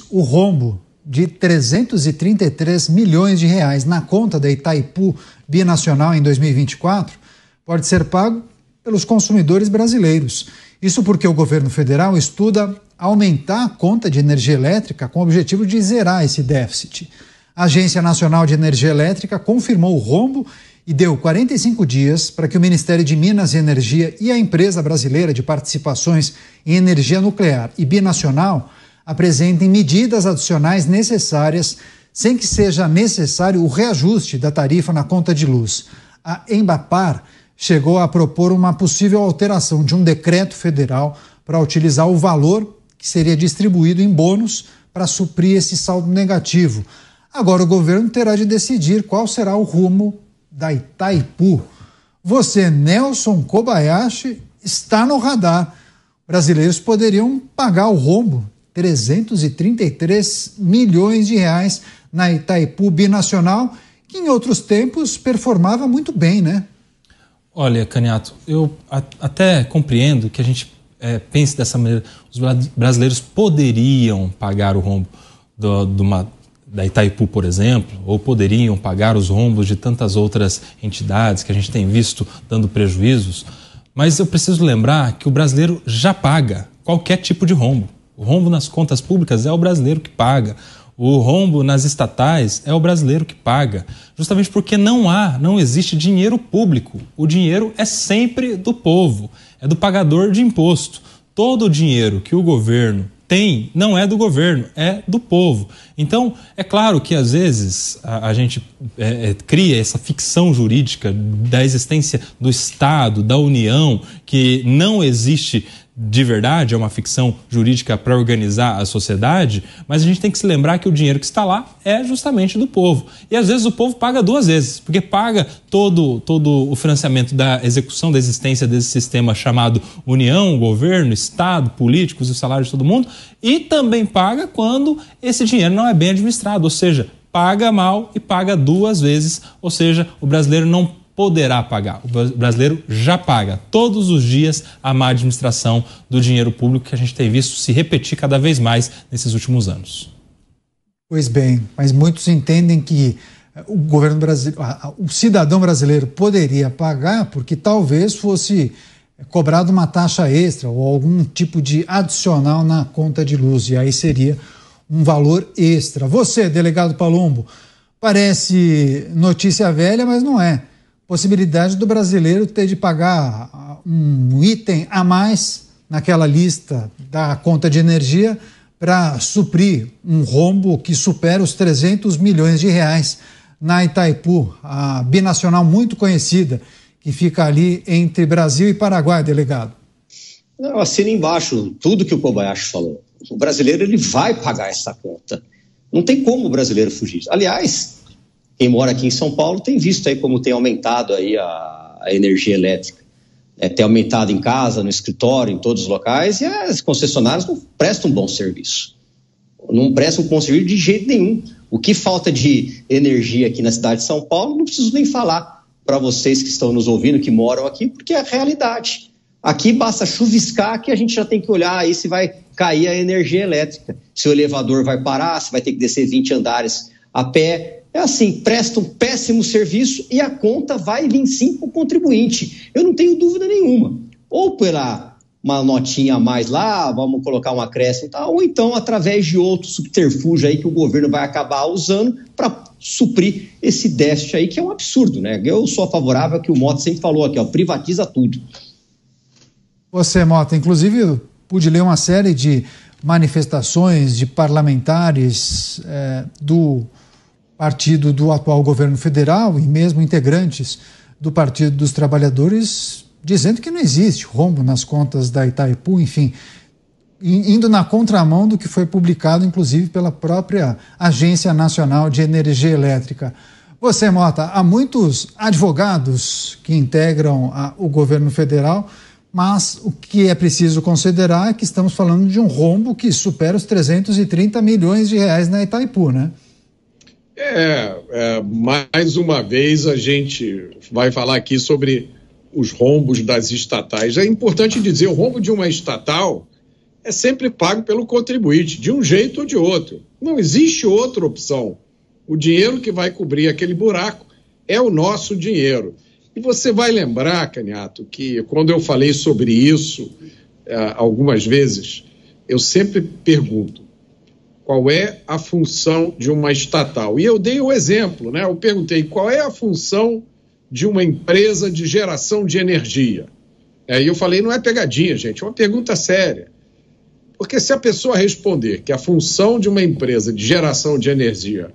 O rombo de 333 milhões de reais na conta da Itaipu Binacional em 2024 pode ser pago pelos consumidores brasileiros. Isso porque o governo federal estuda aumentar a conta de energia elétrica com o objetivo de zerar esse déficit. A Agência Nacional de Energia Elétrica confirmou o rombo e deu 45 dias para que o Ministério de Minas e Energia e a Empresa Brasileira de Participações em Energia Nuclear e Binacional apresentem medidas adicionais necessárias sem que seja necessário o reajuste da tarifa na conta de luz. A Embapar chegou a propor uma possível alteração de um decreto federal para utilizar o valor que seria distribuído em bônus para suprir esse saldo negativo. Agora o governo terá de decidir qual será o rumo da Itaipu. Você, Nelson Kobayashi, está no radar. Brasileiros poderiam pagar o rombo, 333 milhões de reais na Itaipu Binacional, que em outros tempos performava muito bem, né? Olha, Caniato, eu até compreendo que a gente pense dessa maneira. Os brasileiros poderiam pagar o rombo da Itaipu, por exemplo, ou poderiam pagar os rombos de tantas outras entidades que a gente tem visto dando prejuízos, mas eu preciso lembrar que o brasileiro já paga qualquer tipo de rombo. O rombo nas contas públicas é o brasileiro que paga. O rombo nas estatais é o brasileiro que paga. Justamente porque não existe dinheiro público. O dinheiro é sempre do povo, é do pagador de imposto. Todo o dinheiro que o governo tem não é do governo, é do povo. Então, é claro que às vezes a gente cria essa ficção jurídica da existência do Estado, da União, que não existe de verdade, é uma ficção jurídica para organizar a sociedade, mas a gente tem que se lembrar que o dinheiro que está lá é justamente do povo. E às vezes o povo paga duas vezes, porque paga todo o financiamento da execução da existência desse sistema chamado União, governo, Estado, políticos e o salário de todo mundo, e também paga quando esse dinheiro não é bem administrado, ou seja, paga mal e paga duas vezes, ou seja, o brasileiro não poderá pagar. O brasileiro já paga todos os dias a má administração do dinheiro público que a gente tem visto se repetir cada vez mais nesses últimos anos. Pois bem, mas muitos entendem que o governo brasileiro, o cidadão brasileiro poderia pagar porque talvez fosse cobrado uma taxa extra ou algum tipo de adicional na conta de luz, e aí seria um valor extra. Você, delegado Palumbo, parece notícia velha, mas não é. Possibilidade do brasileiro ter de pagar um item a mais naquela lista da conta de energia para suprir um rombo que supera os 300 milhões de reais na Itaipu, a binacional muito conhecida, que fica ali entre Brasil e Paraguai, delegado. Eu assino embaixo tudo que o Kobayashi falou. O brasileiro ele vai pagar essa conta. Não tem como o brasileiro fugir. Aliás, quem mora aqui em São Paulo tem visto aí como tem aumentado aí a energia elétrica. Tem aumentado em casa, no escritório, em todos os locais, e as concessionárias não prestam um bom serviço. Não prestam um bom serviço de jeito nenhum. O que falta de energia aqui na cidade de São Paulo, não preciso nem falar para vocês que estão nos ouvindo, que moram aqui, porque é a realidade. Aqui basta chuviscar que a gente já tem que olhar aí se vai cair a energia elétrica, se o elevador vai parar, se vai ter que descer 20 andares a pé. É assim, presta um péssimo serviço e a conta vai vir sim para o contribuinte. Eu não tenho dúvida nenhuma. Ou pela uma notinha a mais lá, vamos colocar um acréscimo e tal, ou então através de outro subterfúgio aí que o governo vai acabar usando para suprir esse déficit aí, que é um absurdo, né? Eu sou favorável ao que o Mota sempre falou aqui, ó, privatiza tudo. Você, Mota, inclusive pude ler uma série de manifestações de parlamentares do partido do atual governo federal e mesmo integrantes do Partido dos Trabalhadores dizendo que não existe rombo nas contas da Itaipu, enfim, indo na contramão do que foi publicado, inclusive, pela própria Agência Nacional de Energia Elétrica. Você, Mota, há muitos advogados que integram o governo federal, mas o que é preciso considerar é que estamos falando de um rombo que supera os 330 milhões de reais na Itaipu, né? Mais uma vez a gente vai falar aqui sobre os rombos das estatais. É importante dizer, o rombo de uma estatal é sempre pago pelo contribuinte, de um jeito ou de outro. Não existe outra opção. O dinheiro que vai cobrir aquele buraco é o nosso dinheiro. E você vai lembrar, Canhato, que quando eu falei sobre isso algumas vezes, eu sempre pergunto qual é a função de uma estatal. E eu dei o exemplo, né? Eu perguntei qual é a função de uma empresa de geração de energia. Aí eu falei, não é pegadinha, gente, é uma pergunta séria. Porque se a pessoa responder que a função de uma empresa de geração de energia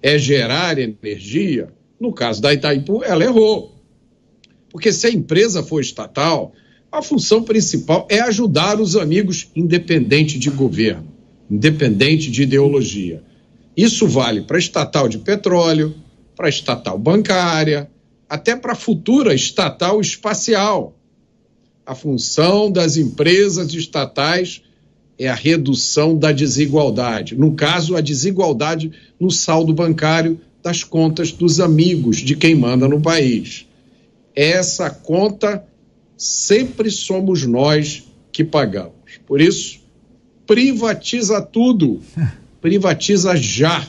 é gerar energia, no caso da Itaipu, ela errou. Porque se a empresa for estatal, a função principal é ajudar os amigos, independente de governo, independente de ideologia. Isso vale para a estatal de petróleo, para a estatal bancária, até para a futura estatal espacial. A função das empresas estatais é a redução da desigualdade. No caso, a desigualdade no saldo bancário das contas dos amigos de quem manda no país. Essa conta sempre somos nós que pagamos. Por isso, privatiza tudo. Privatiza já.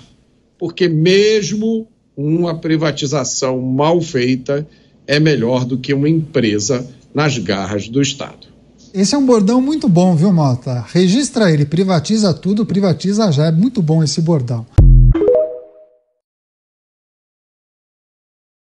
Porque mesmo uma privatização mal feita é melhor do que uma empresa nas garras do Estado. Esse é um bordão muito bom, viu, Mota? Registra ele, privatiza tudo, privatiza já. É muito bom esse bordão.